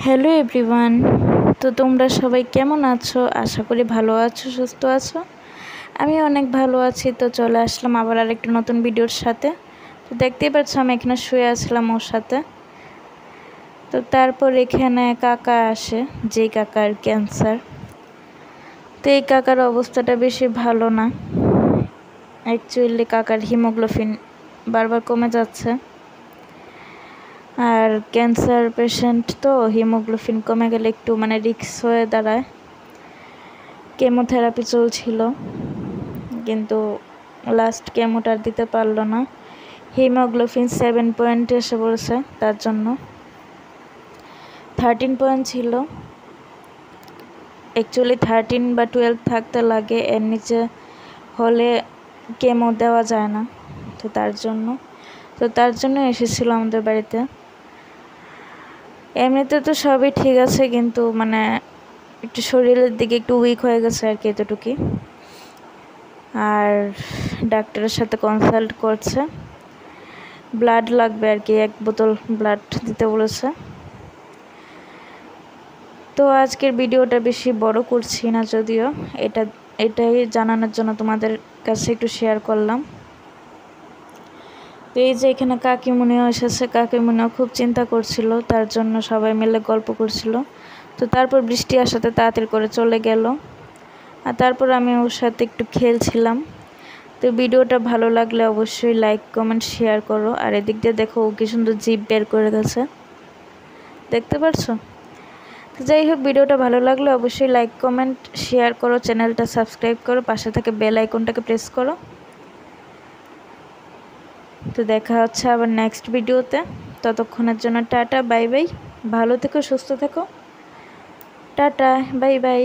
Hello everyone. তো তোমরা সবাই কেমন আছো? আশা করি ভালো আছো, সুস্থ আছো। আমি অনেক ভালো আছি। তো চলে আসলাম আবার আরেকটা নতুন ভিডিওর সাথে। তো দেখতেই পাচ্ছ আমি এখানে শুয়ে আসলাম ওর সাথে। তো তারপর এখানে কাকা আসে, যেই কাকার ক্যান্সার। তো এই কাকার অবস্থাটা বেশি ভালো না। অ্যাকচুয়ালি কাকার হিমোগ্লোবিন বারবার কমে যাচ্ছে। আর ক্যান্সার পেশেন্ট তো হিমোগ্লোবিন কমে গেলে একটু রিস্ক হয়ে দাঁড়ায়। কেমোথেরাপি চলছিল, কিন্তু লাস্ট কেমোটা দিতে পারলো না। হিমোগ্লোবিন 7 পয়েন্ট এসে পড়েছে, তার জন্য 13 পয়েন্ট ছিল। অ্যাকচুয়ালি 13 বা 12 থাকতে লাগে, এর নিচে হলে কেমো দেওয়া যায় না। তো তার জন্য এসেছিল আমাদের বাড়িতে। এমনিতে তো সবই ঠিক আছে, কিন্তু একটু শরীরের দিকে একটু উইক হয়ে গেছে আর কি, এতটুকুই। আর ডাক্তারের সাথে কনসাল্ট করছে, ব্লাড লাগবে আর কি, 1 বোতল ব্লাড দিতে বলেছে। তো আজকের ভিডিওটা বেশি বড় করছি না, যদিও এটাই জানানোর জন্য তোমাদের কাছে একটু শেয়ার করলাম। তো এই যে এখানে কাকিমুনিও এসেছে, কাকিমুনিও খুব চিন্তা করছিল, তার জন্য সবাই মিলে গল্প করছিল। তো তারপর বৃষ্টি আসাতে তাড়াতাড়ি করে চলে গেল। আর তারপর আমি ওর সাথে একটু খেলছিলাম। তো ভিডিওটা ভালো লাগলে অবশ্যই লাইক কমেন্ট শেয়ার করো। আর এদিক দিয়ে দেখো ও কি সুন্দর জিভ বের করে গেছে, দেখতে পারছো? তো যাই হোক, ভিডিওটা ভালো লাগলে অবশ্যই লাইক কমেন্ট শেয়ার করো, চ্যানেলটা সাবস্ক্রাইব করো, পাশে থেকে বেল আইকনটাকে প্রেস করো। তো দেখা হচ্ছে আবার নেক্সট ভিডিওতে। ততক্ষণের জন্য টাটা, বাই বাই। ভালো থেকো, সুস্থ থেকো। Tata, bye bye.